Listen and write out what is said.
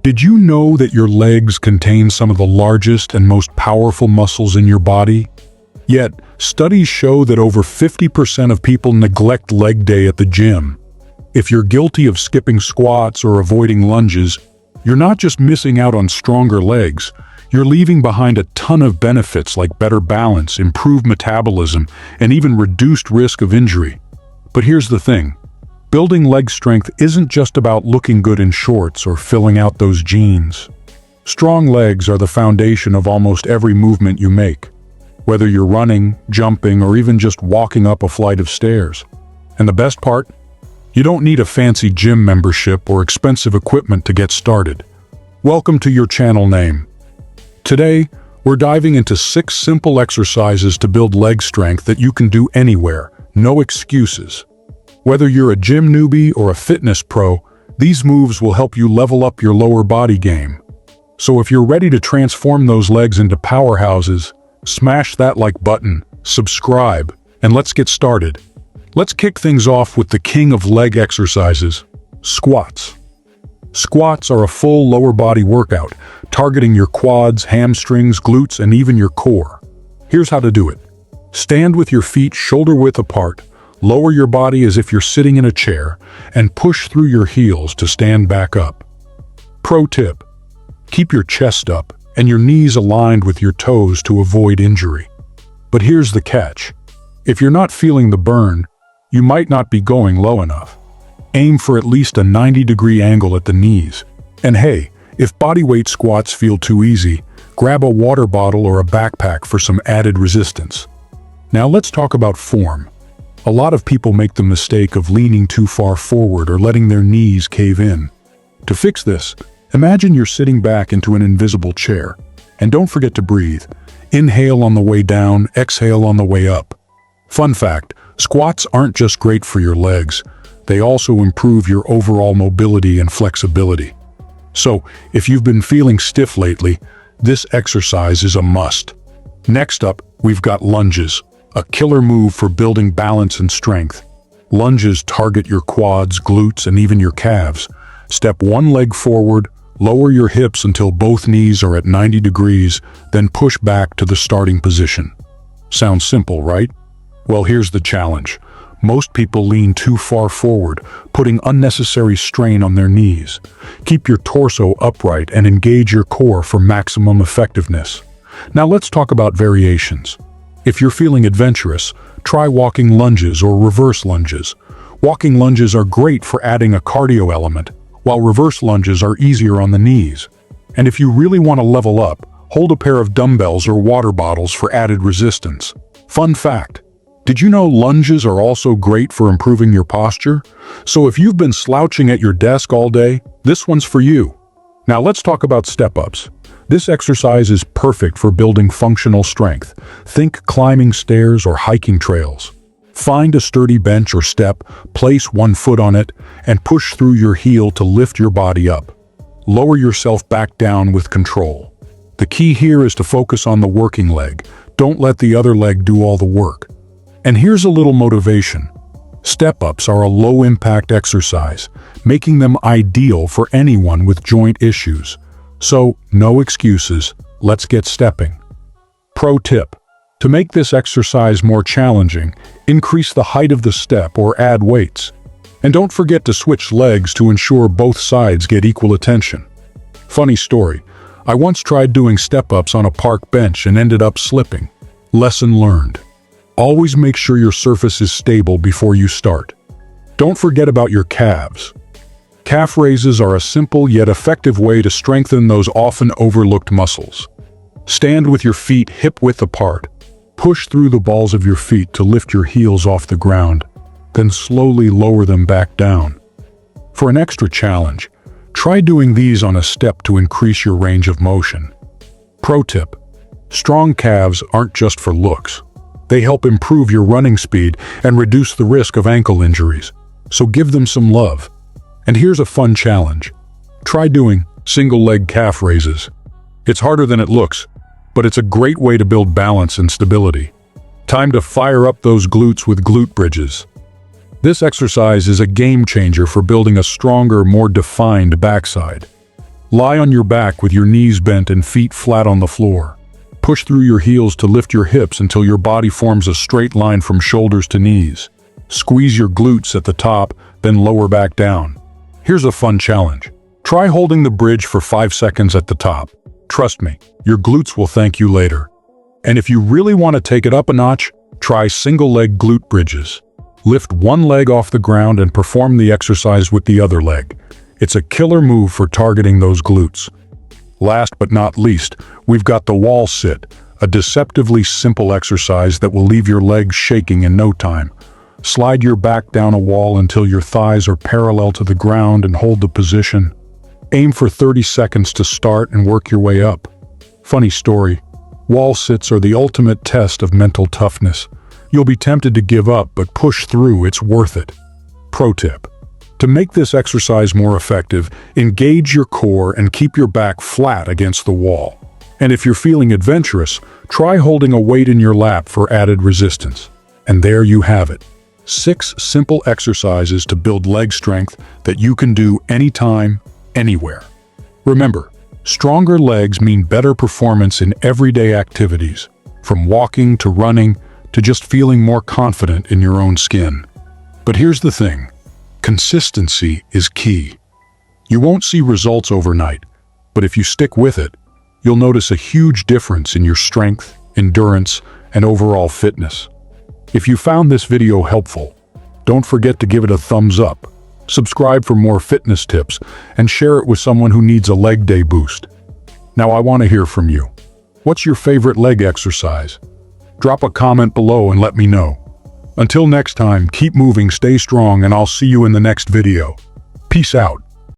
Did you know that your legs contain some of the largest and most powerful muscles in your body? Yet, studies show that over 50% of people neglect leg day at the gym. If you're guilty of skipping squats or avoiding lunges, you're not just missing out on stronger legs, you're leaving behind a ton of benefits like better balance, improved metabolism, and even reduced risk of injury. But here's the thing. Building leg strength isn't just about looking good in shorts or filling out those jeans. Strong legs are the foundation of almost every movement you make, whether you're running, jumping, or even just walking up a flight of stairs. And the best part? You don't need a fancy gym membership or expensive equipment to get started. Welcome to your channel name. Today, we're diving into 6 simple exercises to build leg strength that you can do anywhere, no excuses. Whether you're a gym newbie or a fitness pro, these moves will help you level up your lower body game. So if you're ready to transform those legs into powerhouses, smash that like button, subscribe, and let's get started. Let's kick things off with the king of leg exercises, squats. Squats are a full lower body workout, targeting your quads, hamstrings, glutes, and even your core. Here's how to do it. Stand with your feet shoulder-width apart, lower your body as if you're sitting in a chair, and push through your heels to stand back up. Pro tip: keep your chest up and your knees aligned with your toes to avoid injury. But here's the catch. If you're not feeling the burn, you might not be going low enough. Aim for at least a 90-degree angle at the knees. And hey, if bodyweight squats feel too easy, grab a water bottle or a backpack for some added resistance. Now let's talk about form. A lot of people make the mistake of leaning too far forward or letting their knees cave in. To fix this, imagine you're sitting back into an invisible chair. And don't forget to breathe. Inhale on the way down, exhale on the way up. Fun fact, squats aren't just great for your legs, they also improve your overall mobility and flexibility. So, if you've been feeling stiff lately, this exercise is a must. Next up, we've got lunges, a killer move for building balance and strength. Lunges target your quads, glutes, and even your calves. Step one leg forward, lower your hips until both knees are at 90 degrees, then push back to the starting position. Sounds simple, right? Well, here's the challenge. Most people lean too far forward, putting unnecessary strain on their knees. Keep your torso upright and engage your core for maximum effectiveness. Now let's talk about variations. If you're feeling adventurous, try walking lunges or reverse lunges. Walking lunges are great for adding a cardio element, while reverse lunges are easier on the knees. And if you really want to level up, hold a pair of dumbbells or water bottles for added resistance. Fun fact: did you know lunges are also great for improving your posture? So if you've been slouching at your desk all day, this one's for you. Now let's talk about step-ups. This exercise is perfect for building functional strength. Think climbing stairs or hiking trails. Find a sturdy bench or step, place one foot on it, and push through your heel to lift your body up. Lower yourself back down with control. The key here is to focus on the working leg. Don't let the other leg do all the work. And here's a little motivation. Step-ups are a low-impact exercise, making them ideal for anyone with joint issues. So, no excuses, let's get stepping. Pro tip: to make this exercise more challenging, increase the height of the step or add weights. And don't forget to switch legs to ensure both sides get equal attention. Funny story, I once tried doing step-ups on a park bench and ended up slipping. Lesson learned. Always make sure your surface is stable before you start. Don't forget about your calves. Calf raises are a simple yet effective way to strengthen those often overlooked muscles. Stand with your feet hip-width apart. Push through the balls of your feet to lift your heels off the ground, then slowly lower them back down. For an extra challenge, try doing these on a step to increase your range of motion. Pro tip: strong calves aren't just for looks. They help improve your running speed and reduce the risk of ankle injuries. So give them some love. And here's a fun challenge. Try doing single leg calf raises. It's harder than it looks, but it's a great way to build balance and stability. Time to fire up those glutes with glute bridges. This exercise is a game changer for building a stronger, more defined backside. Lie on your back with your knees bent and feet flat on the floor. Push through your heels to lift your hips until your body forms a straight line from shoulders to knees. Squeeze your glutes at the top, then lower back down. Here's a fun challenge. Try holding the bridge for 5 seconds at the top. Trust me, your glutes will thank you later. And if you really want to take it up a notch, try single-leg glute bridges. Lift one leg off the ground and perform the exercise with the other leg. It's a killer move for targeting those glutes. Last but not least, we've got the wall sit, a deceptively simple exercise that will leave your legs shaking in no time. Slide your back down a wall until your thighs are parallel to the ground and hold the position. Aim for 30 seconds to start and work your way up. Funny story, wall sits are the ultimate test of mental toughness. You'll be tempted to give up, but push through, it's worth it. Pro tip: to make this exercise more effective, engage your core and keep your back flat against the wall. And if you're feeling adventurous, try holding a weight in your lap for added resistance. And there you have it. 6 simple exercises to build leg strength that you can do anytime, anywhere. Remember, stronger legs mean better performance in everyday activities, from walking to running to just feeling more confident in your own skin. But here's the thing. Consistency is key. You won't see results overnight, but if you stick with it, you'll notice a huge difference in your strength, endurance, and overall fitness. If you found this video helpful, don't forget to give it a thumbs up, subscribe for more fitness tips, and share it with someone who needs a leg day boost. Now I want to hear from you. What's your favorite leg exercise? Drop a comment below and let me know. Until next time, keep moving, stay strong, and I'll see you in the next video. Peace out.